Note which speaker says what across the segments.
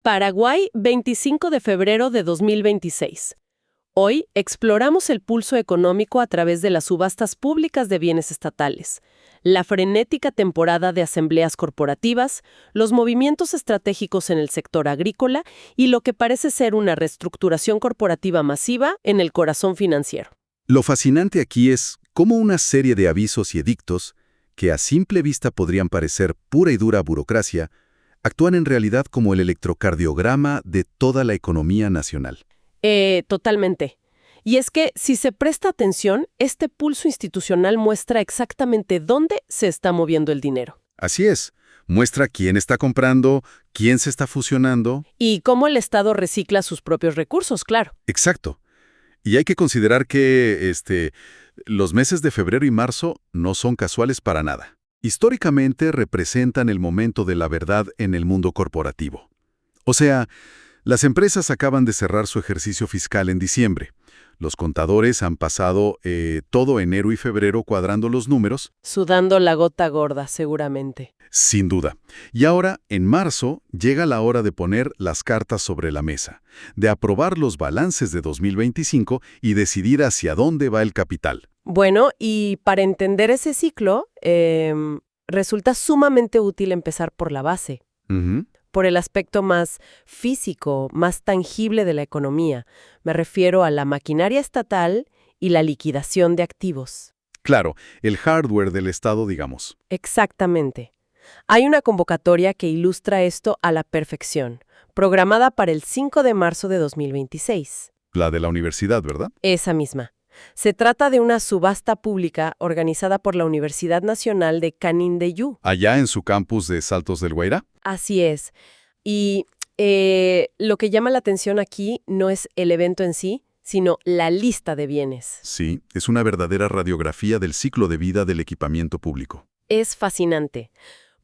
Speaker 1: Paraguay, 25 de febrero de 2026. Hoy exploramos el pulso económico a través de las subastas públicas de bienes estatales, la frenética temporada de asambleas corporativas, los movimientos estratégicos en el sector agrícola y lo que parece ser una reestructuración corporativa masiva en el corazón financiero.
Speaker 2: Lo fascinante aquí es cómo una serie de avisos y edictos, que a simple vista podrían parecer pura y dura burocracia, actúan en realidad como el electrocardiograma de toda la economía nacional.
Speaker 1: Totalmente. Y es que, si se presta atención, este pulso institucional muestra exactamente dónde se está moviendo el dinero.
Speaker 2: Así es. Muestra quién está comprando, quién se está fusionando.
Speaker 1: Y cómo el Estado recicla sus propios recursos, claro.
Speaker 2: Exacto. Y hay que considerar que los meses de febrero y marzo no son casuales para nada. Históricamente representan el momento de la verdad en el mundo corporativo. O sea, las empresas acaban de cerrar su ejercicio fiscal en diciembre. Los contadores han pasado todo enero y febrero cuadrando los números.
Speaker 1: Sudando la gota gorda, seguramente.
Speaker 2: Sin duda. Y ahora, en marzo, llega la hora de poner las cartas sobre la mesa, de aprobar los balances de 2025 y decidir hacia dónde va el capital.
Speaker 1: Bueno, y para entender ese ciclo, resulta sumamente útil empezar por la base, por el aspecto más físico, más tangible de la economía. Me refiero a la maquinaria estatal y la liquidación de activos.
Speaker 2: Claro, el hardware del Estado, digamos.
Speaker 1: Exactamente. Hay una convocatoria que ilustra esto a la perfección, programada para el 5 de marzo de 2026.
Speaker 2: La de la universidad, ¿verdad?
Speaker 1: Esa misma. Se trata de una subasta pública organizada por la Universidad Nacional de Canindeyú.
Speaker 2: ¿Allá en su campus de Saltos del Guairá?
Speaker 1: Así es. Y lo que llama la atención aquí no es el evento en sí, sino la lista de bienes.
Speaker 2: Sí, es una verdadera radiografía del ciclo de vida del equipamiento público.
Speaker 1: Es fascinante.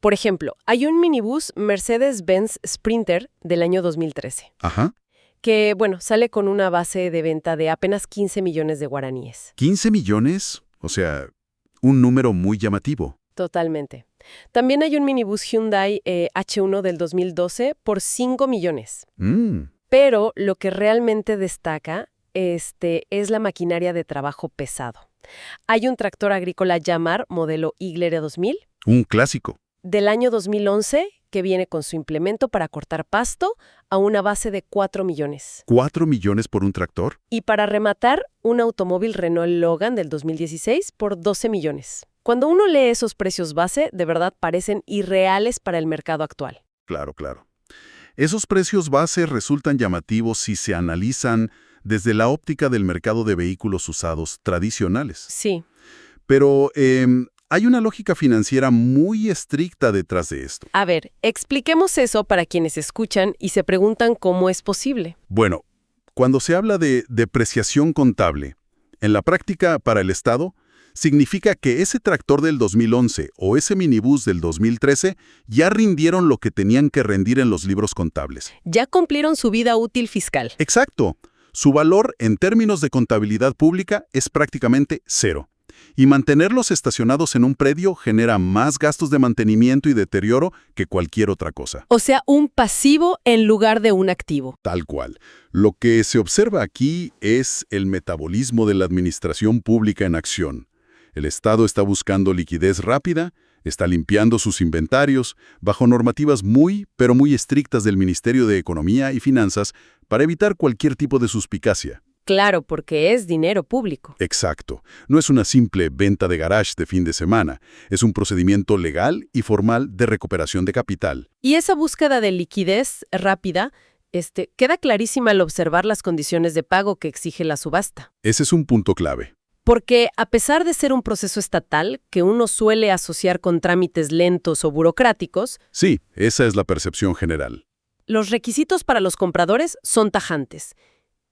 Speaker 1: Por ejemplo, hay un minibús Mercedes-Benz Sprinter del año 2013.
Speaker 2: Ajá.
Speaker 1: Que, sale con una base de venta de apenas 15 millones de guaraníes.
Speaker 2: ¿15 millones? O sea, un número muy llamativo.
Speaker 1: Totalmente. También hay un minibús Hyundai H1 del 2012 por 5 millones. Pero lo que realmente destaca es la maquinaria de trabajo pesado. Hay un tractor agrícola Yamar modelo Igler 2000.
Speaker 2: Un clásico.
Speaker 1: Del año 2011, que viene con su implemento para cortar pasto a una base de 4 millones.
Speaker 2: ¿4 millones por un tractor?
Speaker 1: Y para rematar, un automóvil Renault Logan del 2016 por 12 millones. Cuando uno lee esos precios base, de verdad parecen irreales para el mercado actual.
Speaker 2: Claro, claro. Esos precios base resultan llamativos si se analizan desde la óptica del mercado de vehículos usados tradicionales.
Speaker 1: Sí.
Speaker 2: Pero hay una lógica financiera muy estricta detrás de esto.
Speaker 1: A ver, expliquemos eso para quienes escuchan y se preguntan cómo es posible.
Speaker 2: Bueno, cuando se habla de depreciación contable, en la práctica para el Estado, significa que ese tractor del 2011 o ese minibús del 2013 ya rindieron lo que tenían que rendir en los libros contables.
Speaker 1: Ya cumplieron su vida útil fiscal.
Speaker 2: Exacto. Su valor en términos de contabilidad pública es prácticamente cero. Y mantenerlos estacionados en un predio genera más gastos de mantenimiento y deterioro que cualquier otra cosa.
Speaker 1: O sea, un pasivo en lugar de un activo.
Speaker 2: Tal cual. Lo que se observa aquí es el metabolismo de la administración pública en acción. El Estado está buscando liquidez rápida, está limpiando sus inventarios, bajo normativas pero muy estrictas del Ministerio de Economía y Finanzas para evitar cualquier tipo de suspicacia.
Speaker 1: Claro, porque es dinero público.
Speaker 2: Exacto. No es una simple venta de garage de fin de semana. Es un procedimiento legal y formal de recuperación de capital.
Speaker 1: Y esa búsqueda de liquidez rápida, queda clarísima al observar las condiciones de pago que exige la subasta.
Speaker 2: Ese es un punto clave.
Speaker 1: Porque a pesar de ser un proceso estatal, que uno suele asociar con trámites lentos o burocráticos...
Speaker 2: Sí, esa es la percepción general.
Speaker 1: Los requisitos para los compradores son tajantes.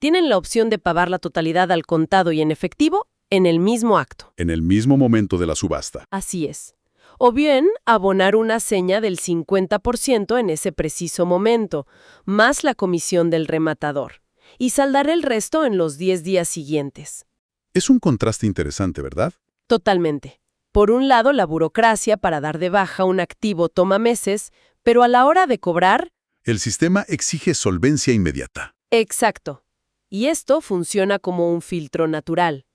Speaker 1: Tienen la opción de pagar la totalidad al contado y en efectivo en el mismo acto.
Speaker 2: En el mismo momento de la subasta.
Speaker 1: Así es. O bien abonar una seña del 50% en ese preciso momento, más la comisión del rematador, y saldar el resto en los 10 días siguientes.
Speaker 2: Es un contraste interesante, ¿verdad?
Speaker 1: Totalmente. Por un lado, la burocracia para dar de baja un activo toma meses, pero a la hora de cobrar...
Speaker 2: El sistema exige solvencia inmediata.
Speaker 1: Exacto. Y esto funciona como un filtro natural.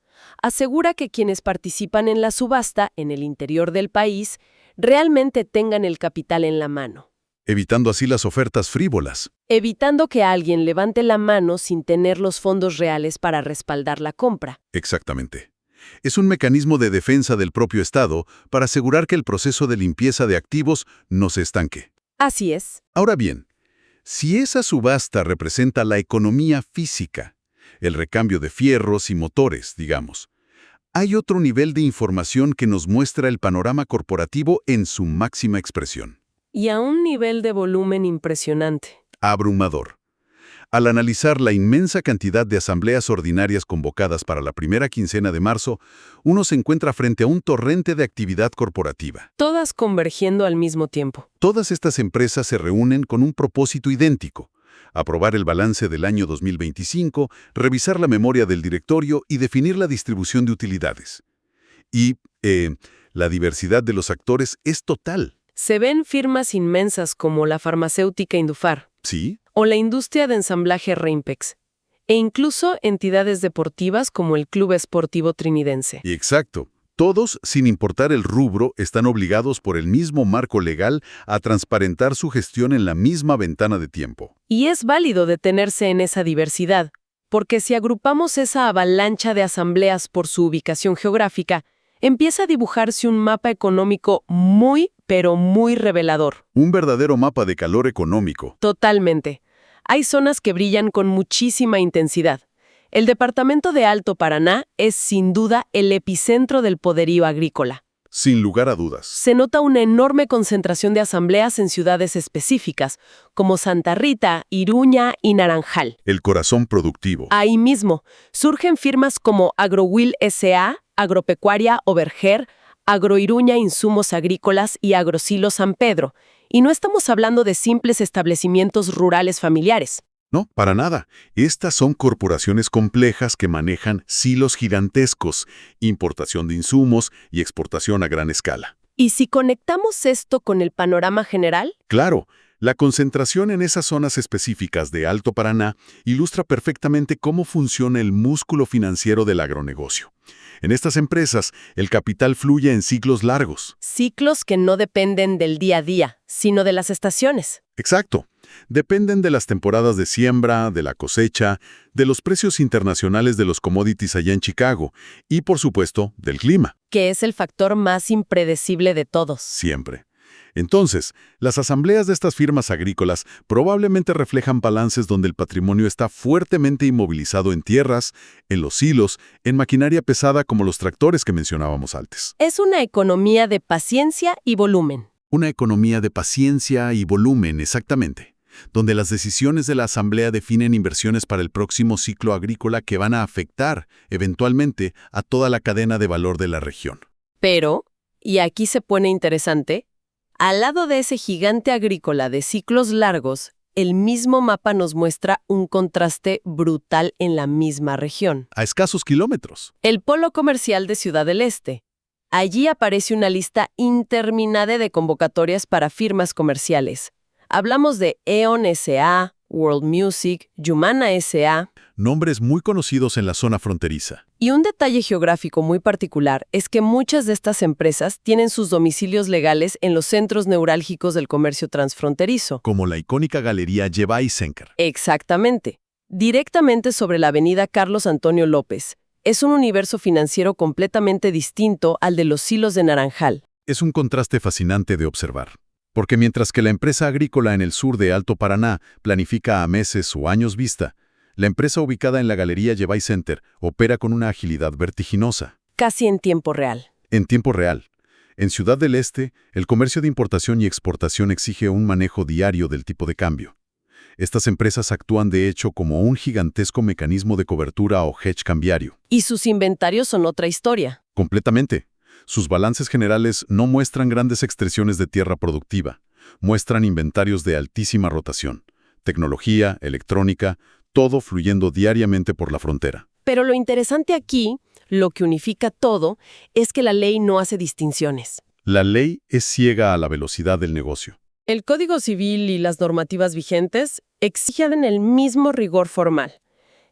Speaker 1: Asegura que quienes participan en la subasta en el interior del país realmente tengan el capital en la mano,
Speaker 2: Evitando así las ofertas frívolas.
Speaker 1: evitando que alguien levante la mano sin tener los fondos reales para respaldar la compra.
Speaker 2: Exactamente. Es un mecanismo de defensa del propio Estado para asegurar que el proceso de limpieza de activos no se estanque.
Speaker 1: Así es.
Speaker 2: Ahora bien, si esa subasta representa la economía física, el recambio de fierros y motores, digamos, hay otro nivel de información que nos muestra el panorama corporativo en su máxima expresión.
Speaker 1: Y a un nivel de volumen impresionante.
Speaker 2: Abrumador. Al analizar la inmensa cantidad de asambleas ordinarias convocadas para la primera quincena de marzo, uno se encuentra frente a un torrente de actividad corporativa.
Speaker 1: Todas convergiendo al mismo tiempo.
Speaker 2: Todas estas empresas se reúnen con un propósito idéntico: aprobar el balance del año 2025, revisar la memoria del directorio y definir la distribución de utilidades. Y la diversidad de los actores es total.
Speaker 1: Se ven firmas inmensas como la farmacéutica Indufar
Speaker 2: ¿Sí?
Speaker 1: o la industria de ensamblaje Reimpex, e incluso entidades deportivas como el Club Esportivo Trinidense.
Speaker 2: Y exacto. Todos, sin importar el rubro, están obligados por el mismo marco legal a transparentar su gestión en la misma ventana de tiempo.
Speaker 1: Y es válido detenerse en esa diversidad, porque si agrupamos esa avalancha de asambleas por su ubicación geográfica, empieza a dibujarse un mapa económico muy, pero muy revelador.
Speaker 2: Un verdadero mapa de calor económico.
Speaker 1: Totalmente. Hay zonas que brillan con muchísima intensidad. El departamento de Alto Paraná es sin duda el epicentro del poderío agrícola.
Speaker 2: Sin lugar a dudas.
Speaker 1: Se nota una enorme concentración de asambleas en ciudades específicas, como Santa Rita, Iruña y Naranjal.
Speaker 2: El corazón productivo.
Speaker 1: Ahí mismo surgen firmas como AgroWill S.A., Agropecuaria Oberger, Agroiruña Insumos Agrícolas y Agrosilo San Pedro. Y no estamos hablando de simples establecimientos rurales familiares.
Speaker 2: No, para nada. Estas son corporaciones complejas que manejan silos gigantescos, importación de insumos y exportación a gran escala.
Speaker 1: ¿Y si conectamos esto con el panorama general?
Speaker 2: Claro, la concentración en esas zonas específicas de Alto Paraná ilustra perfectamente cómo funciona el músculo financiero del agronegocio. En estas empresas, el capital fluye en ciclos largos.
Speaker 1: Ciclos que no dependen del día a día, sino de las estaciones.
Speaker 2: Exacto. Dependen de las temporadas de siembra, de la cosecha, de los precios internacionales de los commodities allá en Chicago y, por supuesto, del clima.
Speaker 1: Que es el factor más impredecible de todos.
Speaker 2: Siempre. Entonces, las asambleas de estas firmas agrícolas probablemente reflejan balances donde el patrimonio está fuertemente inmovilizado en tierras, en los silos, en maquinaria pesada como los tractores que mencionábamos antes.
Speaker 1: Es una economía de paciencia y volumen.
Speaker 2: Una economía de paciencia y volumen, exactamente, donde las decisiones de la asamblea definen inversiones para el próximo ciclo agrícola que van a afectar, eventualmente, a toda la cadena de valor de la región.
Speaker 1: Pero, y aquí se pone interesante, al lado de ese gigante agrícola de ciclos largos, el mismo mapa nos muestra un contraste brutal en la misma región.
Speaker 2: A escasos kilómetros.
Speaker 1: El polo comercial de Ciudad del Este. Allí aparece una lista interminable de convocatorias para firmas comerciales. Hablamos de E.ON S.A., World Music, Yumana S.A.
Speaker 2: Nombres muy conocidos en la zona fronteriza.
Speaker 1: Y un detalle geográfico muy particular es que muchas de estas empresas tienen sus domicilios legales en los centros neurálgicos del comercio transfronterizo.
Speaker 2: Como la icónica galería Llevay Senker.
Speaker 1: Exactamente. Directamente sobre la avenida Carlos Antonio López. Es un universo financiero completamente distinto al de los silos de Naranjal.
Speaker 2: Es un contraste fascinante de observar. Porque mientras que la empresa agrícola en el sur de Alto Paraná planifica a meses o años vista, la empresa ubicada en la galería Llevay Center opera con una agilidad vertiginosa.
Speaker 1: Casi en tiempo real.
Speaker 2: En tiempo real. En Ciudad del Este, el comercio de importación y exportación exige un manejo diario del tipo de cambio. Estas empresas actúan de hecho como un gigantesco mecanismo de cobertura o hedge cambiario.
Speaker 1: Y sus inventarios son otra historia.
Speaker 2: Completamente. Sus balances generales no muestran grandes extensiones de tierra productiva. Muestran inventarios de altísima rotación. Tecnología, electrónica, todo fluyendo diariamente por la frontera.
Speaker 1: Pero lo interesante aquí, lo que unifica todo, es que la ley no hace distinciones.
Speaker 2: La ley es ciega a la velocidad del negocio.
Speaker 1: El Código Civil y las normativas vigentes exigen el mismo rigor formal.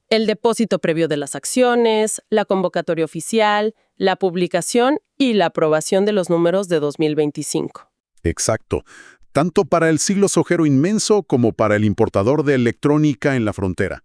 Speaker 1: El depósito previo de las acciones, la convocatoria oficial, la publicación y la aprobación de los números de 2025.
Speaker 2: Exacto. Tanto para el siglo sojero inmenso como para el importador de electrónica en la frontera.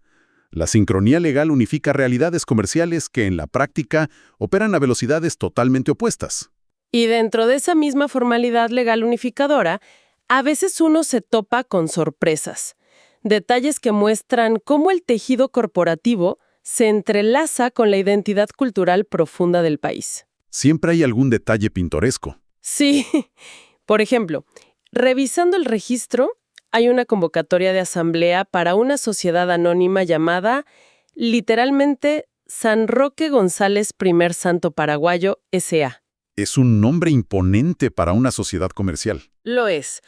Speaker 2: La sincronía legal unifica realidades comerciales que en la práctica operan a velocidades totalmente opuestas.
Speaker 1: Y dentro de esa misma formalidad legal unificadora, a veces uno se topa con sorpresas. Detalles que muestran cómo el tejido corporativo se entrelaza con la identidad cultural profunda del país.
Speaker 2: Siempre hay algún detalle pintoresco.
Speaker 1: Sí, por ejemplo, revisando el registro, hay una convocatoria de asamblea para una sociedad anónima llamada, literalmente, San Roque González Primer Santo Paraguayo S.A.
Speaker 2: Es un nombre imponente para una sociedad comercial.
Speaker 1: Lo es.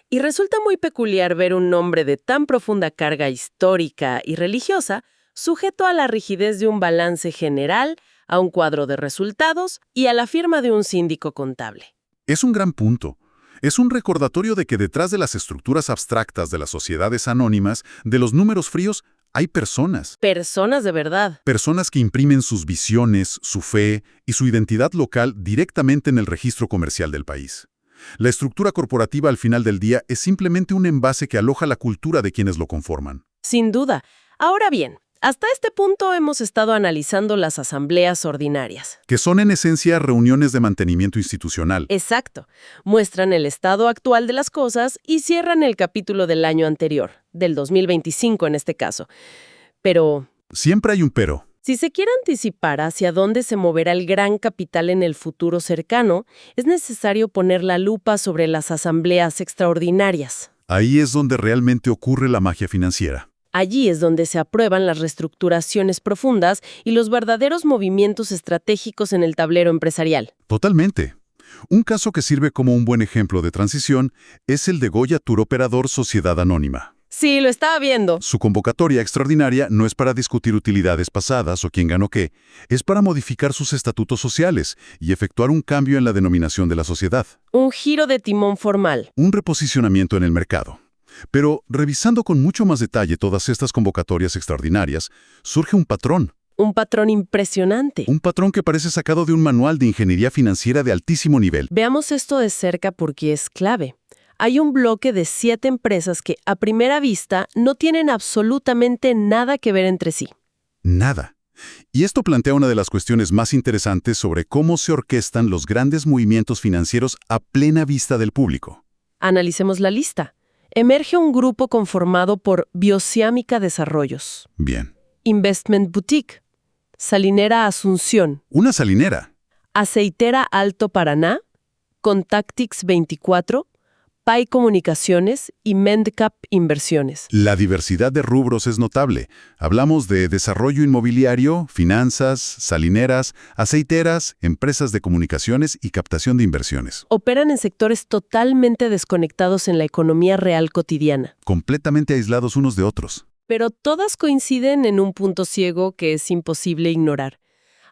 Speaker 1: Y resulta muy peculiar ver un nombre de tan profunda carga histórica y religiosa sujeto a la rigidez de un balance general, a un cuadro de resultados y a la firma de un síndico contable.
Speaker 2: Es un gran punto. Es un recordatorio de que detrás de las estructuras abstractas de las sociedades anónimas, de los números fríos, hay personas.
Speaker 1: Personas de verdad.
Speaker 2: Personas que imprimen sus visiones, su fe y su identidad local directamente en el registro comercial del país. La estructura corporativa al final del día es simplemente un envase que aloja la cultura de quienes lo conforman.
Speaker 1: Sin duda. Ahora bien, hasta este punto hemos estado analizando las asambleas ordinarias.
Speaker 2: Que son en esencia reuniones de mantenimiento institucional.
Speaker 1: Exacto. Muestran el estado actual de las cosas y cierran el capítulo del año anterior, del 2025 en este caso. Pero
Speaker 2: Siempre hay un pero.
Speaker 1: si se quiere anticipar hacia dónde se moverá el gran capital en el futuro cercano, es necesario poner la lupa sobre las asambleas extraordinarias.
Speaker 2: Ahí es donde realmente ocurre la magia financiera.
Speaker 1: Allí es donde se aprueban las reestructuraciones profundas y los verdaderos movimientos estratégicos en el tablero empresarial.
Speaker 2: Totalmente. Un caso que sirve como un buen ejemplo de transición es el de Goya Tour Operador Sociedad Anónima.
Speaker 1: Sí, lo estaba viendo.
Speaker 2: Su convocatoria extraordinaria no es para discutir utilidades pasadas o quién ganó qué, es para modificar sus estatutos sociales y efectuar un cambio en la denominación de la sociedad.
Speaker 1: Un giro de timón formal.
Speaker 2: Un reposicionamiento en el mercado. Pero, revisando con mucho más detalle todas estas convocatorias extraordinarias, surge un patrón.
Speaker 1: Un patrón impresionante.
Speaker 2: Un patrón que parece sacado de un manual de ingeniería financiera de altísimo nivel.
Speaker 1: Veamos esto de cerca porque es clave. Hay un bloque de 7 empresas que, a primera vista, no tienen absolutamente nada que ver entre sí.
Speaker 2: Nada. Y esto plantea una de las cuestiones más interesantes sobre cómo se orquestan los grandes movimientos financieros a plena vista del público.
Speaker 1: Analicemos la lista. Emerge un grupo conformado por Bioceámica Desarrollos,
Speaker 2: Bien.
Speaker 1: Investment Boutique, Salinera Asunción,
Speaker 2: Una salinera.
Speaker 1: Aceitera Alto Paraná, Contactix 24, PAI Comunicaciones y Mendcap Inversiones.
Speaker 2: La diversidad de rubros es notable. Hablamos de desarrollo inmobiliario, finanzas, salineras, aceiteras, empresas de comunicaciones y captación de inversiones.
Speaker 1: Operan en sectores totalmente desconectados en la economía real cotidiana.
Speaker 2: Completamente aislados unos de otros.
Speaker 1: Pero todas coinciden en un punto ciego que es imposible ignorar.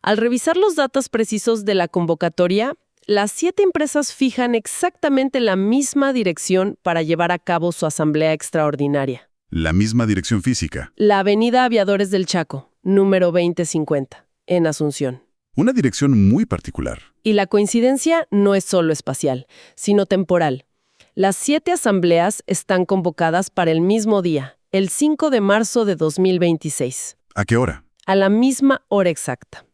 Speaker 1: Al revisar los datos precisos de la convocatoria, las 7 empresas fijan exactamente la misma dirección para llevar a cabo su asamblea extraordinaria.
Speaker 2: La misma dirección física.
Speaker 1: La Avenida Aviadores del Chaco, número 2050, en Asunción.
Speaker 2: Una dirección muy particular.
Speaker 1: Y la coincidencia no es solo espacial, sino temporal. Las 7 asambleas están convocadas para el mismo día, el 5 de marzo de 2026.
Speaker 2: ¿A qué hora?
Speaker 1: A la misma hora exacta,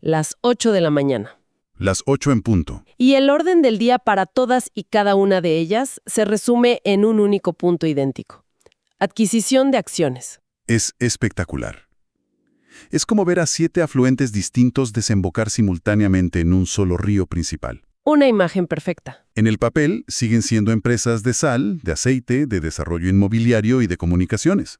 Speaker 1: las 8 de la mañana.
Speaker 2: Las 8 en punto.
Speaker 1: Y el orden del día para todas y cada una de ellas se resume en un único punto idéntico. Adquisición de acciones.
Speaker 2: Es espectacular. Es como ver a 7 afluentes distintos desembocar simultáneamente en un solo río principal.
Speaker 1: Una imagen perfecta.
Speaker 2: En el papel siguen siendo empresas de sal, de aceite, de desarrollo inmobiliario y de comunicaciones.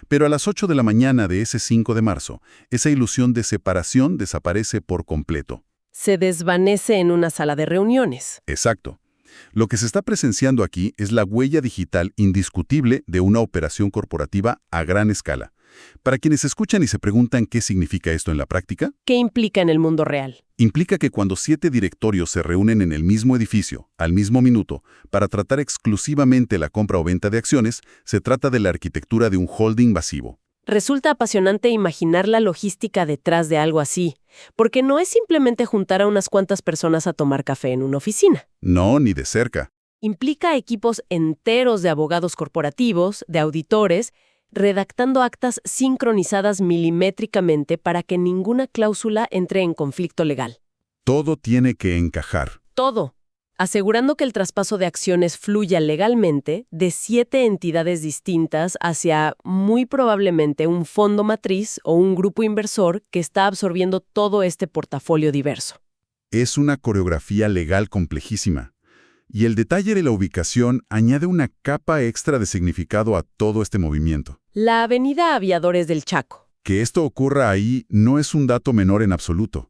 Speaker 2: Pero a las 8 de la mañana de ese 5 de marzo, esa ilusión de separación desaparece por completo.
Speaker 1: Se desvanece en una sala de reuniones.
Speaker 2: Exacto. Lo que se está presenciando aquí es la huella digital indiscutible de una operación corporativa a gran escala, Para quienes escuchan y se preguntan qué significa esto en la práctica,
Speaker 1: ¿Qué implica en el mundo real?
Speaker 2: implica que cuando 7 directorios se reúnen en el mismo edificio, al mismo minuto, para tratar exclusivamente la compra o venta de acciones, se trata de la arquitectura de un holding masivo.
Speaker 1: Resulta apasionante imaginar la logística detrás de algo así, porque no es simplemente juntar a unas cuantas personas a tomar café en una oficina.
Speaker 2: No, ni de cerca.
Speaker 1: Implica equipos enteros de abogados corporativos, de auditores, redactando actas sincronizadas milimétricamente para que ninguna cláusula entre en conflicto legal.
Speaker 2: Todo tiene que encajar.
Speaker 1: Todo, asegurando que el traspaso de acciones fluya legalmente de 7 entidades distintas hacia, muy probablemente, un fondo matriz o un grupo inversor que está absorbiendo todo este portafolio diverso.
Speaker 2: Es una coreografía legal complejísima. Y el detalle de la ubicación añade una capa extra de significado a todo este movimiento.
Speaker 1: La Avenida Aviadores del Chaco.
Speaker 2: Que esto ocurra ahí no es un dato menor en absoluto.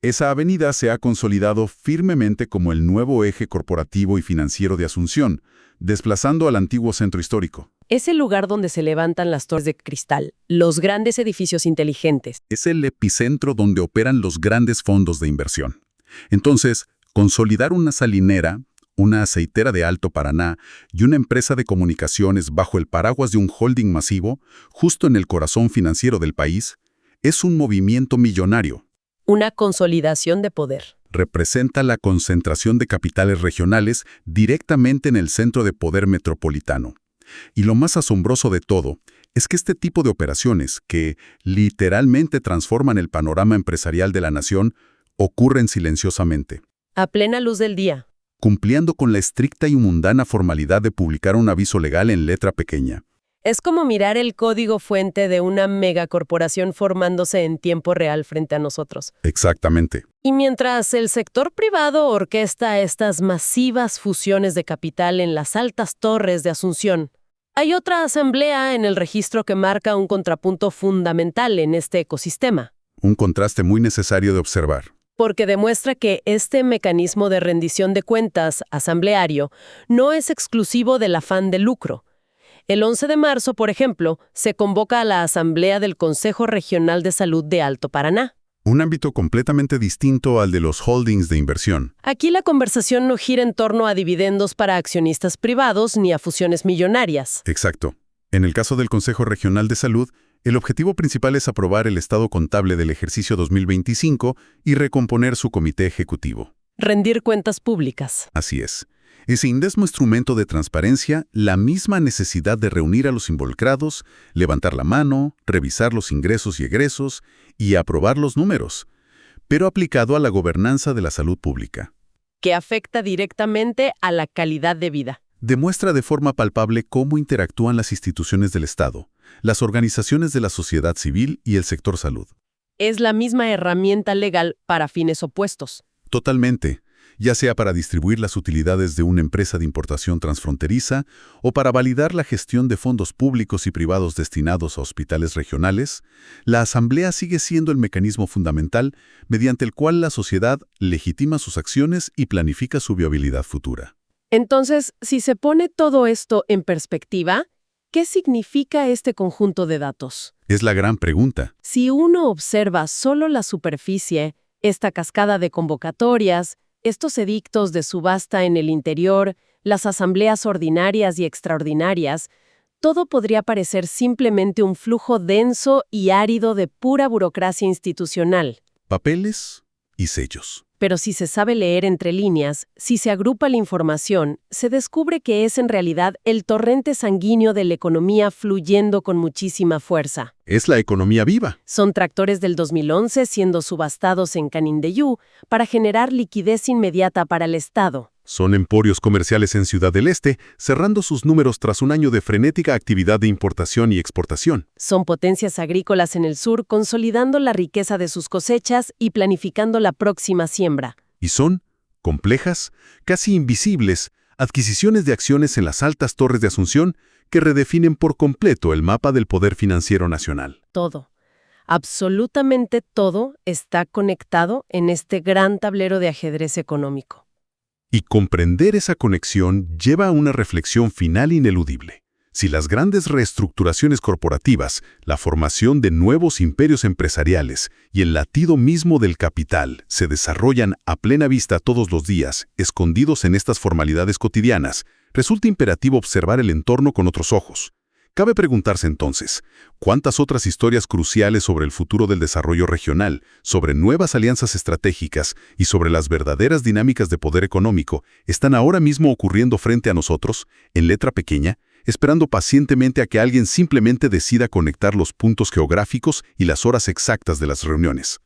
Speaker 2: Esa avenida se ha consolidado firmemente como el nuevo eje corporativo y financiero de Asunción, desplazando al antiguo centro histórico.
Speaker 1: Es el lugar donde se levantan las torres de cristal, los grandes edificios inteligentes.
Speaker 2: Es el epicentro donde operan los grandes fondos de inversión. Entonces, consolidar una salinera, una aceitera de Alto Paraná y una empresa de comunicaciones bajo el paraguas de un holding masivo, justo en el corazón financiero del país, es un movimiento millonario.
Speaker 1: Una consolidación de poder.
Speaker 2: Representa la concentración de capitales regionales directamente en el centro de poder metropolitano. Y lo más asombroso de todo es que este tipo de operaciones, que literalmente transforman el panorama empresarial de la nación, ocurren silenciosamente,
Speaker 1: A plena luz del día.
Speaker 2: cumpliendo con la estricta y mundana formalidad de publicar un aviso legal en letra pequeña.
Speaker 1: Es como mirar el código fuente de una megacorporación formándose en tiempo real frente a nosotros.
Speaker 2: Exactamente.
Speaker 1: Y mientras el sector privado orquesta estas masivas fusiones de capital en las altas torres de Asunción, hay otra asamblea en el registro que marca un contrapunto fundamental en este ecosistema,
Speaker 2: Un contraste muy necesario de observar.
Speaker 1: porque demuestra que este mecanismo de rendición de cuentas asambleario no es exclusivo del afán de lucro. El 11 de marzo, por ejemplo, se convoca a la Asamblea del Consejo Regional de Salud de Alto Paraná.
Speaker 2: Un ámbito completamente distinto al de los holdings de inversión.
Speaker 1: Aquí la conversación no gira en torno a dividendos para accionistas privados ni a fusiones millonarias.
Speaker 2: Exacto. En el caso del Consejo Regional de Salud, el objetivo principal es aprobar el estado contable del ejercicio 2025 y recomponer su comité ejecutivo.
Speaker 1: Rendir cuentas públicas.
Speaker 2: Así es. Ese indesmo instrumento de transparencia, la misma necesidad de reunir a los involucrados, levantar la mano, revisar los ingresos y egresos y aprobar los números, pero aplicado a la gobernanza de la salud pública.
Speaker 1: Que afecta directamente a la calidad de vida.
Speaker 2: Demuestra de forma palpable cómo interactúan las instituciones del Estado, las organizaciones de la sociedad civil y el sector salud.
Speaker 1: Es la misma herramienta legal para fines opuestos.
Speaker 2: Totalmente, ya sea para distribuir las utilidades de una empresa de importación transfronteriza o para validar la gestión de fondos públicos y privados destinados a hospitales regionales, la Asamblea sigue siendo el mecanismo fundamental mediante el cual la sociedad legitima sus acciones y planifica su viabilidad futura.
Speaker 1: Entonces, si se pone todo esto en perspectiva, ¿qué significa este conjunto de datos?
Speaker 2: Es la gran pregunta.
Speaker 1: Si uno observa solo la superficie, esta cascada de convocatorias, estos edictos de subasta en el interior, las asambleas ordinarias y extraordinarias, todo podría parecer simplemente un flujo denso y árido de pura burocracia institucional.
Speaker 2: Papeles y sellos.
Speaker 1: Pero si se sabe leer entre líneas, si se agrupa la información, se descubre que es en realidad el torrente sanguíneo de la economía fluyendo con muchísima fuerza.
Speaker 2: Es la economía viva.
Speaker 1: Son tractores del 2011 siendo subastados en Canindeyú para generar liquidez inmediata para el Estado.
Speaker 2: Son emporios comerciales en Ciudad del Este, cerrando sus números tras un año de frenética actividad de importación y exportación.
Speaker 1: Son potencias agrícolas en el sur consolidando la riqueza de sus cosechas y planificando la próxima siembra.
Speaker 2: Y son complejas, casi invisibles, adquisiciones de acciones en las altas torres de Asunción que redefinen por completo el mapa del poder financiero nacional.
Speaker 1: Todo, absolutamente todo, está conectado en este gran tablero de ajedrez económico.
Speaker 2: Y comprender esa conexión lleva a una reflexión final ineludible. Si las grandes reestructuraciones corporativas, la formación de nuevos imperios empresariales y el latido mismo del capital se desarrollan a plena vista todos los días, escondidos en estas formalidades cotidianas, resulta imperativo observar el entorno con otros ojos. Cabe preguntarse entonces, ¿cuántas otras historias cruciales sobre el futuro del desarrollo regional, sobre nuevas alianzas estratégicas y sobre las verdaderas dinámicas de poder económico están ahora mismo ocurriendo frente a nosotros, en letra pequeña, esperando pacientemente a que alguien simplemente decida conectar los puntos geográficos y las horas exactas de las reuniones?